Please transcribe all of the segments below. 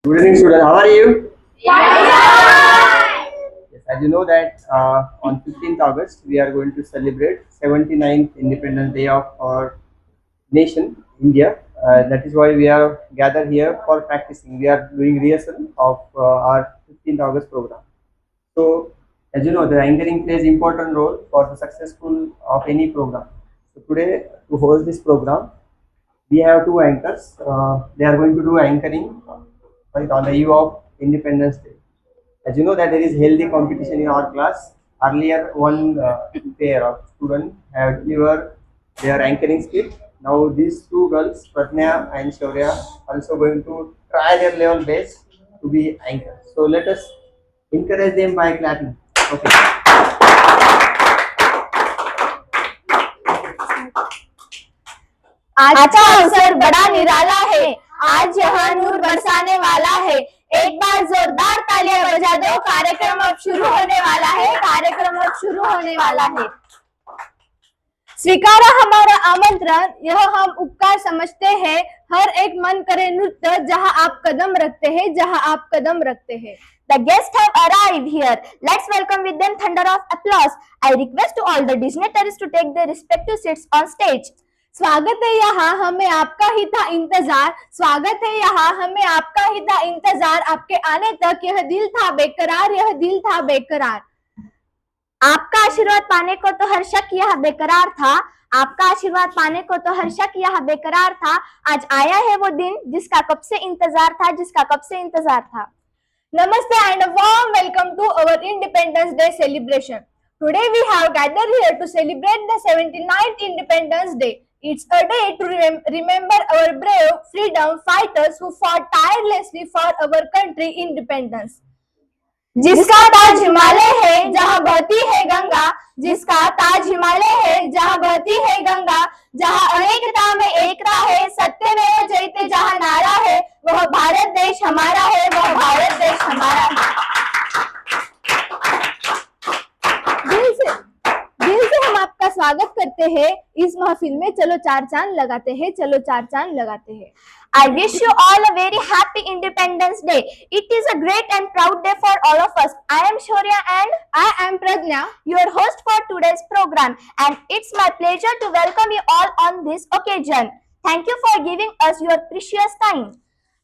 Good evening, students. How are you? Yes, as you know that on 15th August we are going to celebrate 79th Independence Day of our nation, India. That is why we are gathered here for practicing. We are doing rehearsal of our 15th August program. So, as you know, the anchoring plays important role for the successful of any program. So today, to host this program, we have two anchors. They are going to do anchoring right on the eve of Independence Day. As you know that there is healthy competition in our class. Earlier, one pair of students have delivered their anchoring skill. Now these two girls, Pratnya and Shaurya, also going to try their level best to be anchors. So let us encourage them by clapping. Okay. आज का अवसर बड़ा निराला है, आज यहाँ नूर बरसाने वाला है। एक बार जोरदार तालियां बजा दो, कार्यक्रम अब शुरू होने वाला है, कार्यक्रम अब शुरू होने वाला है। स्वीकारा हमारा आमंत्रण, यह हम उपकार समझते हैं। हर एक मन करे नृत्य, जहां आप कदम रखते हैं, जहां आप कदम रखते हैं। The guests have arrived here. Let's welcome with them thunder of applause. I request to all the dignitaries to take their respective seats on stage. स्वागत है यहाँ, हमें आपका ही था इंतजार। स्वागत है यहाँ, हमें आपका ही था इंतजार। आपके आने तक यह दिल था बेकरार, यह दिल था बेकरार। आपका आशीर्वाद पाने को तो हर शक यह बेकरार था, आपका आशीर्वाद पाने को तो हर शक यह बेकरार था। आज आया है वो दिन जिसका कब से इंतजार था, जिसका कब से इंतजार था। Namaste and a warm welcome to our Independence Day celebration. Today we have gathered here to celebrate the 79th Independence Day. It's a day to remember our brave freedom fighters who fought tirelessly for our country independence. जिसका ताज हिमालय है, जहाँ बहती है गंगा, जिसका ताज हिमालय है, जहाँ बहती है गंगा, जहाँ अनेकता में एकता है, सत्यमेव जयते जहाँ नारा है, वह भारत देश हमारा है, वह भारत देश हमारा है। दिल से हम आपका स्वागत करते हैं इस महफिल में। चलो चार चांद लगाते हैं, चलो चार चांद लगाते हैं। I wish you all a very happy Independence Day. It is a great and proud day for all of us. I am Shaurya and I am Pradnya, your host for today's program, and it's my pleasure to welcome you all on this occasion. Thank you for giving us your precious time.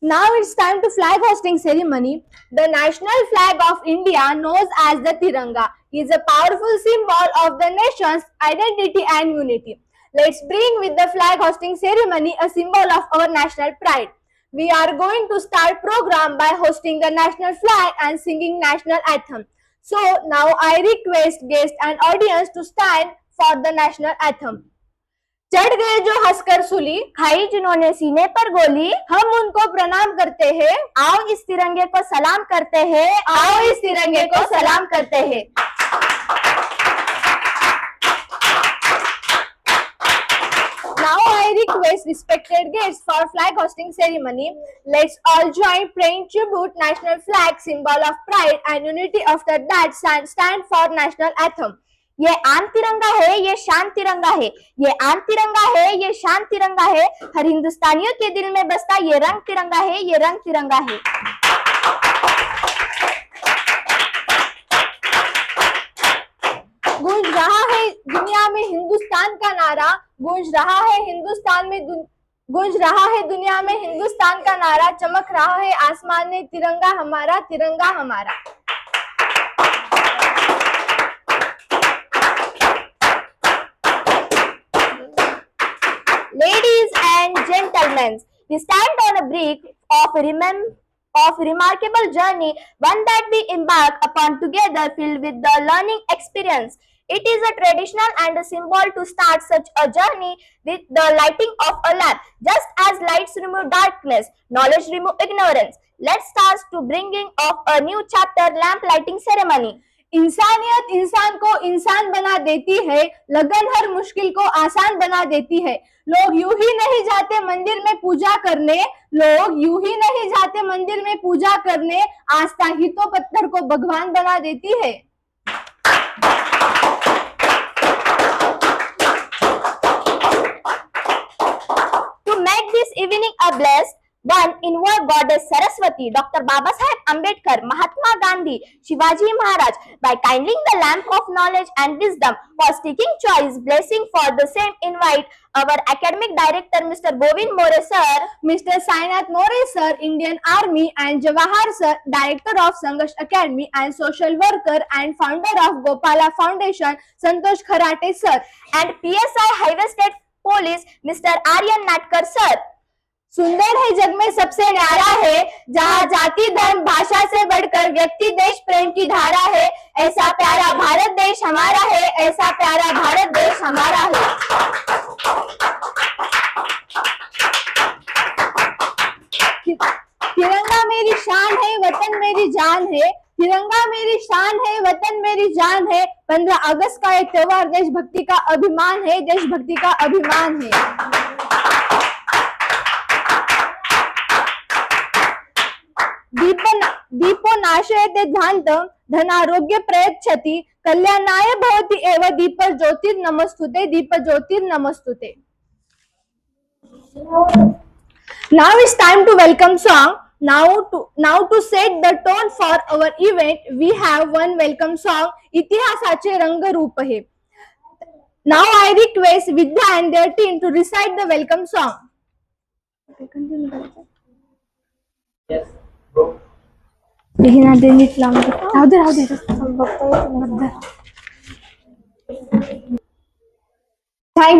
Now it's time to flag hosting ceremony. The national flag of India, known as the Tiranga, is a powerful symbol of the nation's identity and unity. Let's bring with the flag hosting ceremony a symbol of our national pride. We are going to start program by hosting the national flag and singing national anthem. So now I request guests and audience to stand for the national anthem. चढ़ गए जो हंसकर सूली, खाई जिन्होंने सीने पर गोली, हम उनको प्रणाम करते हैं। आओ इस तिरंगे को सलाम करते हैं, आओ इस तिरंगे को सलाम करते हैं। Now I request respected guests for flag hosting ceremony. Let's all join praying tribute national flag, symbol of pride and unity. After that stand for national anthem. ये आन तिरंगा है, ये शान तिरंगा है, ये आन तिरंगा है, ये शान तिरंगा है। हर हिंदुस्तानियों के दिल में बसता ये रंग तिरंगा है, ये रंग तिरंगा है। गूंज रहा है दुनिया में हिंदुस्तान का नारा, गूंज रहा है हिंदुस्तान में गूंज रहा है दुनिया में हिंदुस्तान का नारा, चमक रहा है आसमान में तिरंगा हमारा, तिरंगा हमारा। Ladies and gentlemen, we stand on a brink of remarkable journey, one that we embark upon together, filled with the learning experience. It is a traditional and a symbol to start such a journey with the lighting of a lamp. Just as lights remove darkness, knowledge remove ignorance. Let's start to bringing of a new chapter, lamp lighting ceremony. इंसानियत इंसान को इंसान बना देती है, लगन हर मुश्किल को आसान बना देती है। लोग यूं ही नहीं जाते मंदिर में पूजा करने, लोग यूं ही नहीं जाते मंदिर में पूजा करने, आस्था ही तो पत्थर को भगवान बना देती है। To make this evening a blessed, One invoke Goddess Saraswati, Dr. Babasaheb Ambedkar, Mahatma Gandhi, Shivaji Maharaj, by kindling the lamp of knowledge and wisdom for sticking choice. Blessing for the same invite our academic director, Mr. Govind More sir, Mr. Sainath More sir, Indian Army, and Jawahar sir, director of Sangash Academy and social worker and founder of Gopala Foundation, Santosh Kharate sir, and PSI Highway State Police, Mr. Aryan Natkar sir. सुंदर है जग में सबसे न्यारा है, जहाँ जाति धर्म भाषा से बढ़कर व्यक्ति देश प्रेम की धारा है। ऐसा प्यारा भारत देश हमारा है, ऐसा प्यारा भारत देश हमारा है। तिरंगा मेरी शान है, वतन मेरी जान है। तिरंगा मेरी शान है, वतन मेरी जान है। 15 अगस्त का एक त्योहार देशभक्ति का अभिमान है, देशभक्ति का अभिमान है। दीपो नाशयते ध्यान्तम् धनारोग्य प्रयच्छति कल्याणाय भवति एव दीप ज्योतिर्नमस्तुते, दीप ज्योतिर्नमस्तुते। Now it's time to welcome song. Now to set the tone for our event, we have one welcome song, इतिहासाचे रंगरूप हे. Now I request Vidya and their team to recite the welcome song. Yes, go. Thank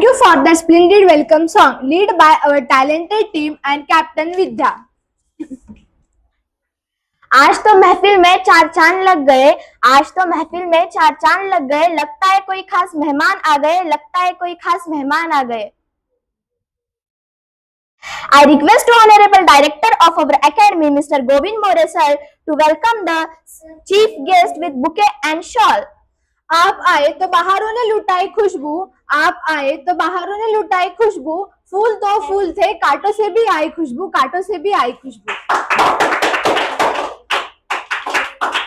you for the splendid welcome song, led by our talented team and Captain Vidya. आज तो महफिल में चार चांद लग गए, आज तो महफिल में चार चांद लग गए, लगता है कोई खास मेहमान आ गए, लगता है कोई खास मेहमान आ गए। I request to Honorable Director of our Academy, Mr. Govind More sir, to welcome the chief guest with bouquet and shawl. आप आए तो बाहरों ने लुटाई खुशबू, आप आए तो बाहरों ने लुटाई खुशबू, फूल तो फूल थे, कांटों से भी आई खुशबू, कांटों से भी आई खुशबू।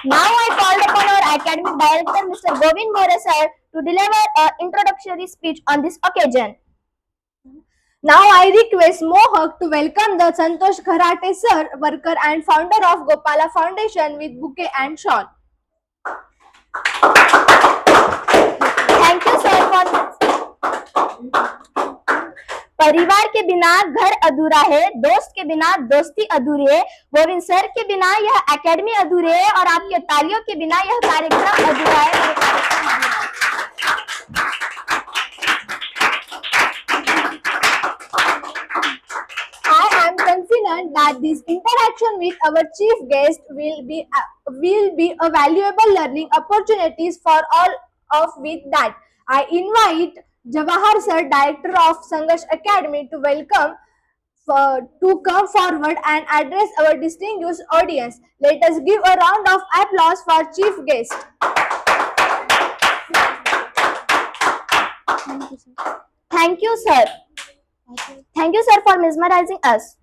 Now I called upon our academic director, Mr. Govind More sir, to deliver an introductory speech on this occasion. Now I request Mohak to welcome the Santosh Kharate sir, worker and founder of Gopala Foundation, with bouquet and shawl. Thank you sir for this. परिवार के बिना घर अधूरा है, दोस्त के बिना दोस्ती अधूरी है, गोविंद सर के बिना यह एकेडमी अधूरी है, और आपके तालियों के बिना यह कार्यक्रम अधूरा है। I am confident that this interaction with our chief guest will be a valuable learning opportunities for all of with that. I invite Jawahar sir, director of Sangash Academy, to come forward and address our distinguished audience. Let us give a round of applause for chief guest. Thank you sir. Thank you sir for mesmerizing us.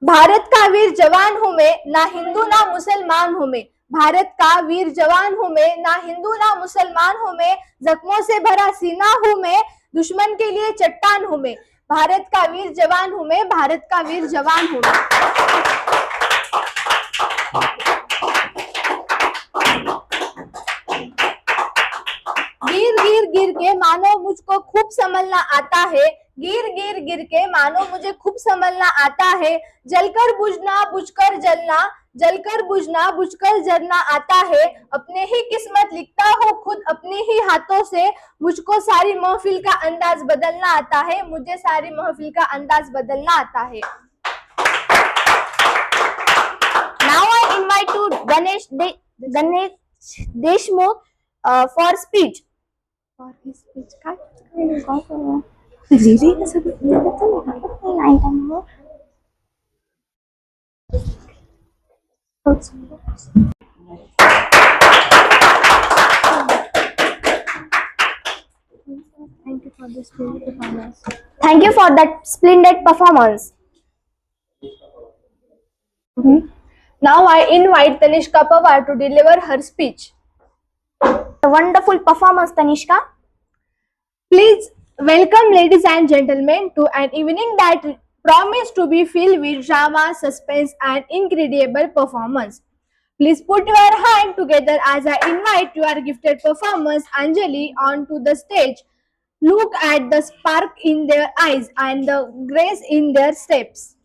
Bharat का वीर जवान हूँ मैं, ना हिंदू ना मुसलमान हूँ मैं। भारत का वीर जवान हूँ मैं, ना हिंदू ना मुसलमान हूँ मैं। जख्मों से भरा सीना हूँ मैं, दुश्मन के लिए चट्टान हूँ मैं। भारत का वीर जवान हूँ मैं, भारत का वीर जवान हूँ मैं। गिर गिर गिर के मानो मुझको खूब संभलना आता है, गिर गिर गिर के मानो मुझे खूब संभलना आता है। जलकर बुझना बुझकर जलना, जलकर बुझना बुझकर जलना आता है। अपने ही किस्मत लिखता हो खुद अपने ही हाथों से, मुझको सारी महफिल का अंदाज बदलना आता है, मुझे सारी महफिल का अंदाज बदलना आता है। Now I invite to Ganesh Deshmukh for speech. For his speech, Thank you for that splendid performance. Now I invite Tanishka Pawar to deliver her speech. A wonderful performance, Tanishka. Please welcome, ladies and gentlemen, to an evening that promise to be filled with drama, suspense, and incredible performance. Please put your hand together as I invite your gifted performers Anjali onto the stage. Look at the spark in their eyes and the grace in their steps.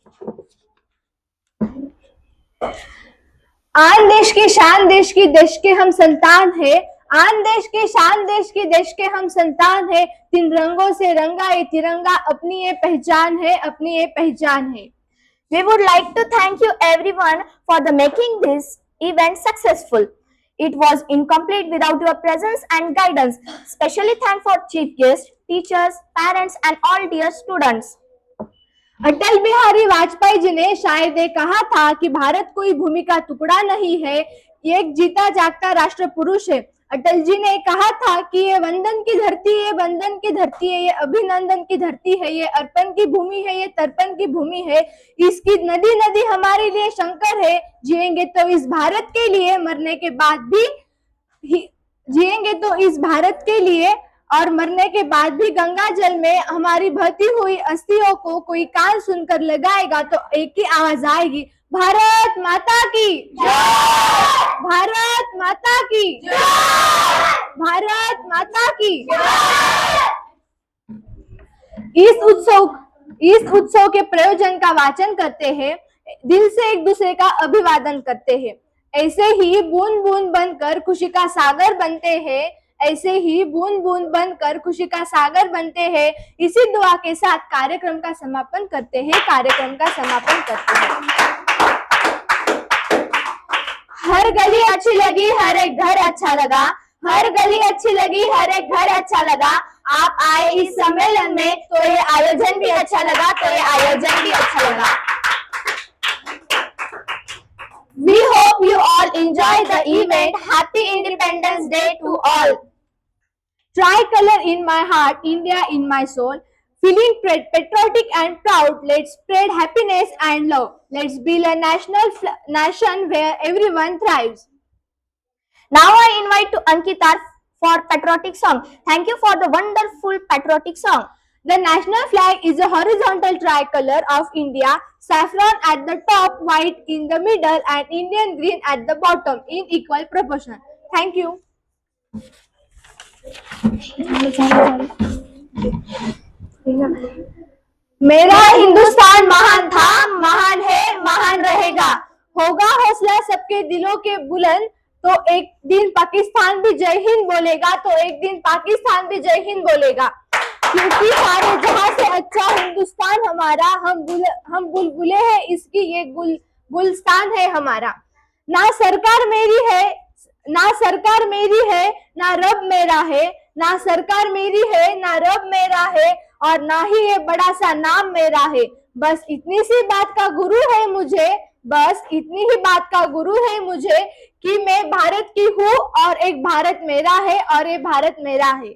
आन देश की शान, देश की देश के हम संतान है। आन देश की शान, देश की देश के हम संतान है। तीन रंगों से रंगा ये तिरंगा, अपनी ये पहचान है, अपनी ये पहचान है। We would like to thank you everyone for the making this event successful. It was incomplete without your presence and guidance. Specially thank for chief guests, teachers, parents and all dear students. Atal Bihari Vajpayee ji ने शायद ये कहा था कि भारत कोई भूमि का टुकड़ा नहीं है, ये एक जीता जागता राष्ट्र पुरुष है। अटल जी ने कहा था कि ये वंदन की धरती है, ये वंदन की धरती है, ये अभिनंदन की धरती है, ये अर्पण की भूमि है, ये तर्पण की भूमि है। इसकी नदी नदी हमारे लिए शंकर है। जिएंगे तो इस भारत के लिए, मरने के बाद भी जिएंगे तो इस भारत के लिए और मरने के बाद भी गंगा जल में हमारी बहती हुई अस्थियों को कोई कान सुनकर लगाएगा तो एक ही आवाज आएगी, भारत माता की जय, भारत माता की जय, भारत माता की जय। इस उत्सव के प्रयोजन का वाचन करते हैं, दिल से एक दूसरे का अभिवादन करते हैं। ऐसे ही बूंद बूंद बनकर खुशी का सागर बनते हैं, ऐसे ही बूंद बूंद बनकर खुशी का सागर बनते हैं। इसी दुआ के साथ कार्यक्रम का समापन करते हैं। हर गली अच्छी लगी, हर एक घर अच्छा लगा। हर गली अच्छी लगी, हर एक घर अच्छा लगा। आप आए इस सम्मेलन में तो ये आयोजन भी अच्छा लगा, We hope you all enjoy the event. Happy Independence Day to all. Tricolor in my heart, India in my soul. Feeling patriotic and proud, let's spread happiness and love. Let's build a nation where everyone thrives. Now I invite to Ankita for patriotic song. Thank you for the wonderful patriotic song. The national flag is a horizontal tricolor of India, saffron at the top, white in the middle and Indian green at the bottom in equal proportion. Thank you. मेरा हिंदुस्तान महान था, महान है, महान रहेगा। होगा हौसला सबके दिलों के बुलंद तो एक दिन पाकिस्तान भी जय हिंद बोलेगा, क्योंकि सारे जहां से अच्छा हिंदुस्तान हमारा, हम बुलबुले हैं इसकी, ये गुलस्तान है हमारा। ना सरकार मेरी है, ना रब मेरा है, ना सरकार मेरी है, ना रब मेरा है और ना ही ये बड़ा सा नाम मेरा है। बस इतनी सी बात का गुरु है मुझे कि मैं भारत की हूँ और एक भारत मेरा है और ये भारत मेरा है।